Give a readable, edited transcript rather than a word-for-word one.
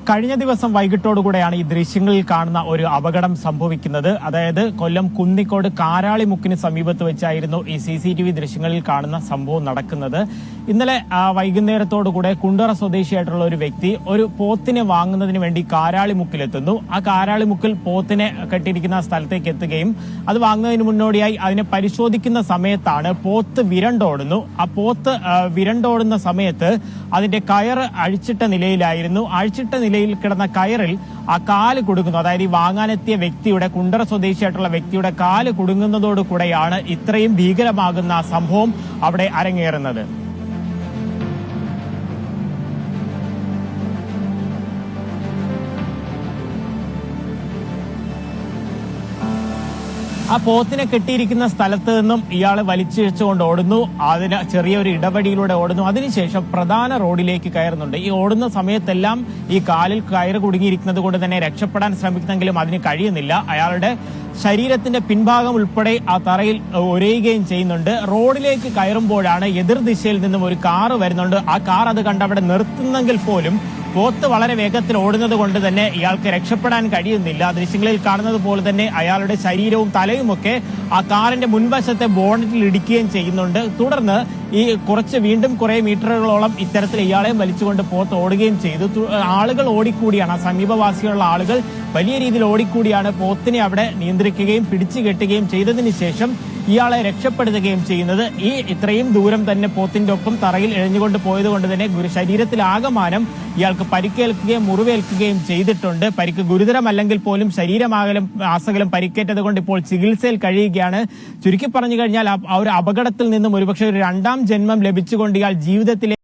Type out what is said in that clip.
കഴിഞ്ഞ ദിവസം വൈകിട്ടോടുകൂടെയാണ് ഈ ദൃശ്യങ്ങളിൽ കാണുന്ന ഒരു അപകടം സംഭവിക്കുന്നത്. അതായത് കൊല്ലം കുന്നിക്കോട് കാരാളിമുക്കിന് സമീപത്ത് വെച്ചായിരുന്നു ഈ CCTV ദൃശ്യങ്ങളിൽ കാണുന്ന സംഭവം നടക്കുന്നത്. ഇന്നലെ വൈകുന്നേരത്തോടുകൂടെ കുണ്ടറ സ്വദേശിയായിട്ടുള്ള ഒരു വ്യക്തി ഒരു പോത്തിനെ വാങ്ങുന്നതിന് വേണ്ടി കാരാളിമുക്കിലെത്തുന്നു. ആ കാരാളിമുക്കിൽ പോത്തിനെ കെട്ടിയിരിക്കുന്ന സ്ഥലത്തേക്ക് എത്തുകയും അത് വാങ്ങുന്നതിന് മുന്നോടിയായി അതിനെ പരിശോധിക്കുന്ന സമയത്താണ് പോത്ത് വിരണ്ടോടുന്നു. ആ പോത്ത് വിരണ്ടോടുന്ന സമയത്ത് അതിന്റെ കയർ അഴിച്ചിട്ട നിലയിലായിരുന്നു. അഴിച്ചിട്ട നിലയിൽ കിടന്ന കയറിൽ ആ കാല് കുടുങ്ങുന്നു. അതായത് ഈ വാങ്ങാനെത്തിയ വ്യക്തിയുടെ, കുണ്ടറ സ്വദേശിയായിട്ടുള്ള വ്യക്തിയുടെ കാല് കുടുങ്ങുന്നതോടുകൂടെയാണ് ഇത്രയും ഭീകരമാകുന്ന സംഭവം അവിടെ അരങ്ങേറുന്നത്. ആ പോത്തിനെ കെട്ടിയിരിക്കുന്ന സ്ഥലത്ത് നിന്നും ഇയാൾ വലിച്ചിഴച്ചുകൊണ്ട് ഓടുന്നു. അതിന് ചെറിയൊരു ഇടവഴിയിലൂടെ ഓടുന്നു. അതിനുശേഷം പ്രധാന റോഡിലേക്ക് കയറുന്നുണ്ട്. ഈ ഓടുന്ന സമയത്തെല്ലാം ഈ കാലിൽ കയറ് കുടുങ്ങിയിരിക്കുന്നത് കൊണ്ട് തന്നെ രക്ഷപ്പെടാൻ ശ്രമിക്കുന്നെങ്കിലും അതിന് കഴിയുന്നില്ല. അയാളുടെ ശരീരത്തിന്റെ പിൻഭാഗം ഉൾപ്പെടെ ആ തറയിൽ ഉരയുകയും ചെയ്യുന്നുണ്ട്. റോഡിലേക്ക് കയറുമ്പോഴാണ് എതിർദിശയിൽ നിന്നും ഒരു കാറ് വരുന്നുണ്ട്. ആ കാർ അത് കണ്ട് അവിടെ നിർത്തുന്നെങ്കിൽ പോലും പോത്ത് വളരെ വേഗത്തിൽ ഓടുന്നത് കൊണ്ട് തന്നെ ഇയാൾക്ക് രക്ഷപ്പെടാൻ കഴിയുന്നില്ല. ദൃശ്യങ്ങളിൽ കാണുന്നത് പോലെ തന്നെ അയാളുടെ ശരീരവും തലയുമൊക്കെ ആ കാറിന്റെ മുൻവശത്തെ ബോണറ്റിൽ ഇടിക്കുകയും ചെയ്യുന്നുണ്ട്. തുടർന്ന് ഈ വീണ്ടും കുറെ മീറ്ററുകളോളം ഇത്തരത്തിൽ ഇയാളെയും വലിച്ചുകൊണ്ട് പോത്ത് ഓടുകയും ചെയ്തു. ആളുകൾ ഓടിക്കൂടിയാണ്, ആ സമീപവാസികളുള്ള ആളുകൾ വലിയ രീതിയിൽ ഓടിക്കൂടിയാണ് പോത്തിനെ അവിടെ നിയന്ത്രിക്കുകയും പിടിച്ചു കെട്ടുകയും ചെയ്തതിന് ശേഷം ഇയാളെ രക്ഷപ്പെടുത്തുകയും ചെയ്യുന്നത്. ഈ ഇത്രയും ദൂരം തന്നെ പോത്തിന്റെ ഒപ്പം തറയിൽ എഴഞ്ഞുകൊണ്ട് പോയത് കൊണ്ട് തന്നെ ശരീരത്തിലാകമാനം ഇയാൾക്ക് പരിക്കേൽക്കുകയും മുറിവേൽക്കുകയും ചെയ്തിട്ടുണ്ട്. പരിക്ക് ഗുരുതരമല്ലെങ്കിൽ പോലും ആസകലം പരിക്കേറ്റത് കൊണ്ട് ഇപ്പോൾ ചികിത്സയിൽ കഴിയുകയാണ്. ചുരുക്കി പറഞ്ഞു കഴിഞ്ഞാൽ ആ ഒരു അപകടത്തിൽ നിന്നും ഒരുപക്ഷെ ഒരു രണ്ടാം ജന്മം ലഭിച്ചുകൊണ്ട് ഇയാൾ ജീവിതത്തിലെ